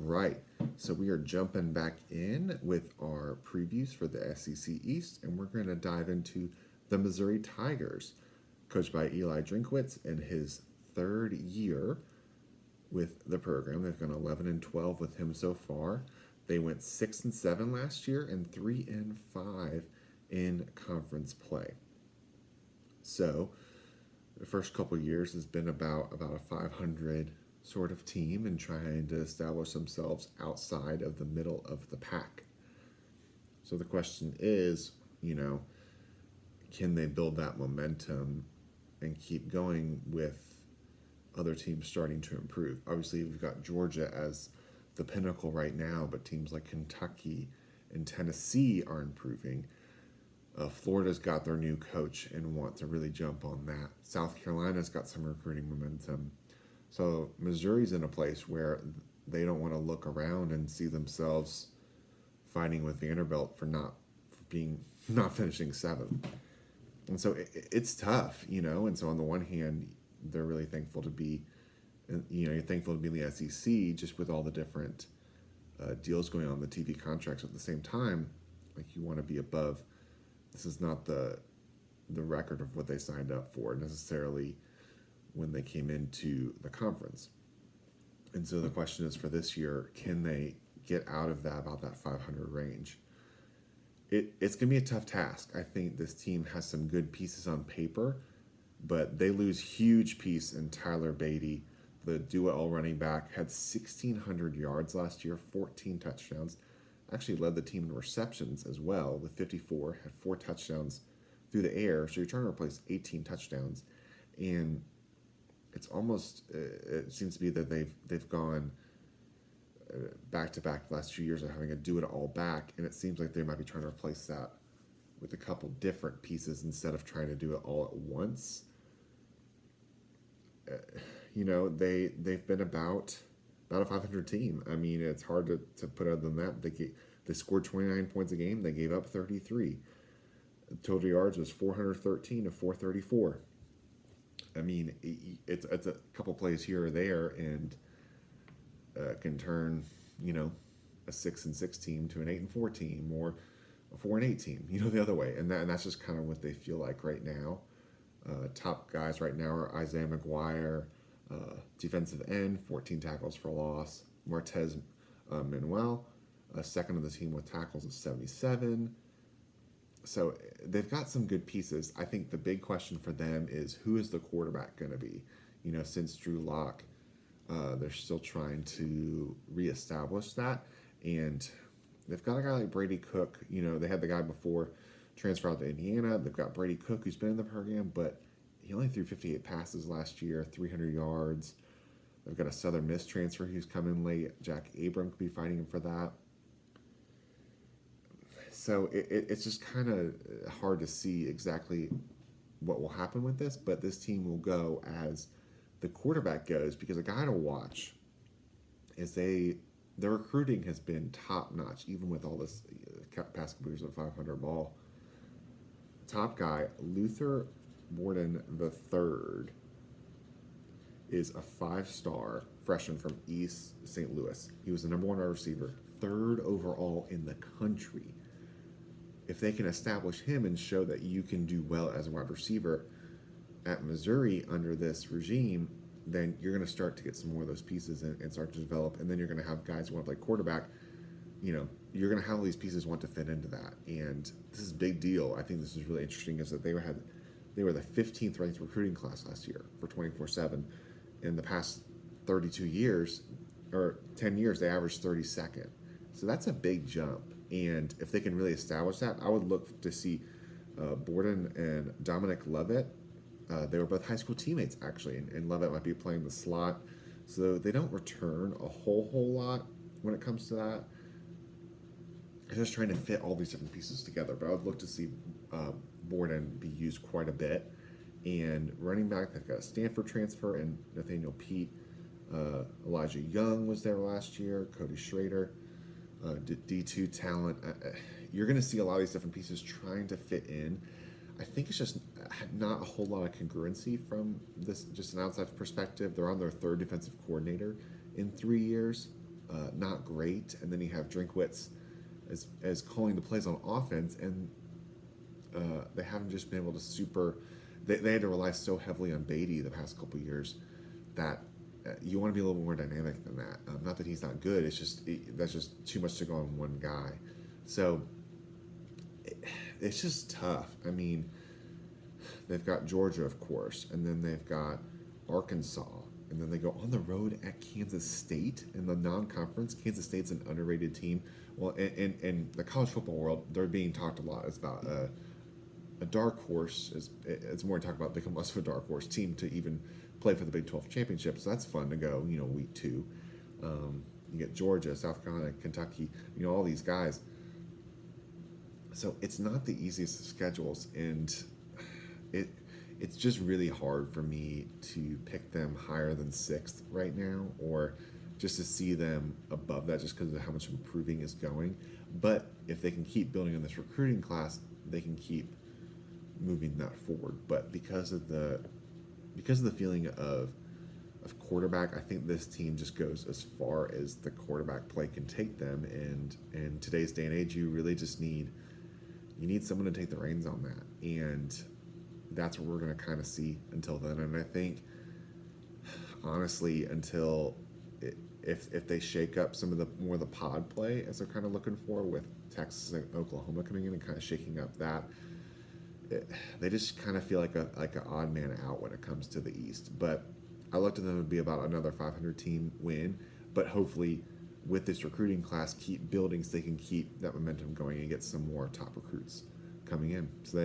right. So we are jumping back in with our previews for the SEC East, and we're going to dive into the Missouri Tigers, coached by Eli Drinkwitz in his third year with the program. They've gone 11-12 with him so far. They went 6-7 last year and 3-5 in conference play. So the first couple years has been about a 500 sort of team and trying to establish themselves outside of the middle of the pack. So the question is, can they build that momentum and keep going with other teams starting to improve? Obviously, we've got Georgia as the pinnacle right now, but teams like Kentucky and Tennessee are improving. Florida's got their new coach and want to really jump on that. South Carolina's got some recruiting momentum. So Missouri's in a place where they don't want to look around and see themselves fighting with Vanderbilt for not finishing seventh. And so it's tough, And so on the one hand, they're really thankful to be, you're thankful to be in the SEC just with all the different deals going on, the TV contracts. At the same time, like you want to be above. This is not the record of what they signed up for necessarily when they came into the conference. And so the question is for this year, can they get out of about that 500 range? It's going to be a tough task. I think this team has some good pieces on paper, but they lose huge piece in Tyler Beatty, the do-it-all running back, had 1,600 yards last year, 14 touchdowns. Actually led the team in receptions as well with 54, had 4 touchdowns through the air. So you're trying to replace 18 touchdowns. And it's almost, it seems to be that they've gone back-to-back the last 2 years of having a do-it-all back, and it seems like they might be trying to replace that with a couple different pieces instead of trying to do it all at once. They've been about a 500 team. I mean, it's hard to put other than that. They scored 29 points a game. They gave up 33. Total yards was 413 to 434. I mean, it's a couple plays here or there, and can turn, a 6-6 team to an 8-4 team, or a 4-8 team, the other way. And that's just kind of what they feel like right now. Top guys right now are Isaiah McGuire, defensive end, 14 tackles for loss. Martez Manuel, second on the team with tackles of 77. So they've got some good pieces. I think the big question for them is, who is the quarterback going to be? Since Drew Lock, they're still trying to reestablish that. And they've got a guy like Brady Cook. They had the guy before transfer out to Indiana. They've got Brady Cook, who's been in the program, but he only threw 58 passes last year, 300 yards. They've got a Southern Miss transfer who's come in late. Jack Abram could be fighting him for that. So it's just kind of hard to see exactly what will happen with this, but this team will go as the quarterback goes, because a guy to watch is the recruiting has been top notch, even with all this past couple years of 500 ball. Top guy, Luther Borden III, is a 5-star freshman from East St. Louis. He was the number 1 wide receiver, 3rd overall in the country. If they can establish him and show that you can do well as a wide receiver at Missouri under this regime, then you're going to start to get some more of those pieces and start to develop. And then you're going to have guys who want to play quarterback. You're going to have all these pieces want to fit into that. And this is a big deal. I think this is really interesting, is that they were the 15th ranked recruiting class last year for 24/7. In the past 32 years, or 10 years, they averaged 32nd. So that's a big jump. And if they can really establish that, I would look to see Borden and Dominic Lovett. They were both high school teammates, actually, and Lovett might be playing the slot. So they don't return a whole lot when it comes to that. They're just trying to fit all these different pieces together. But I would look to see Borden be used quite a bit. And running back, they've got a Stanford transfer and Nathaniel Pete. Elijah Young was there last year. Cody Schrader. D2 talent. You're going to see a lot of these different pieces trying to fit in. I think it's just not a whole lot of congruency from this, just an outside perspective. They're on their 3rd defensive coordinator in 3 years. not great, and then you have Drinkwitz as calling the plays on offense, and they haven't just been able to They had to rely so heavily on Beatty the past couple years that you want to be a little more dynamic than that. Not that he's not good. It's just that's just too much to go on one guy. So it's just tough. I mean, they've got Georgia, of course, and then they've got Arkansas, and then they go on the road at Kansas State in the non-conference. Kansas State's an underrated team. Well, in the college football world, they're being talked a lot. It's about a dark horse. It's more talk about become less of a dark horse team to even play for the Big 12 championship. So that's fun to go. Week 2. You get Georgia, South Carolina, Kentucky. All these guys. So it's not the easiest of schedules, and it's just really hard for me to pick them higher than 6th right now, or just to see them above that just because of how much improving is going. But if they can keep building on this recruiting class, they can keep moving that forward. But because of the feeling of quarterback, I think this team just goes as far as the quarterback play can take them. And in today's day and age, you really just need someone to take the reins on that. And that's what we're going to kind of see until then. And I think, honestly, until if they shake up some of the more of the pod play as they're kind of looking for, with Texas and Oklahoma coming in and kind of shaking up that, they just kind of feel like an odd man out when it comes to the East. But I looked at them to be about another 500 team win, but hopefully with this recruiting class keep building so they can keep that momentum going and get some more top recruits coming in. So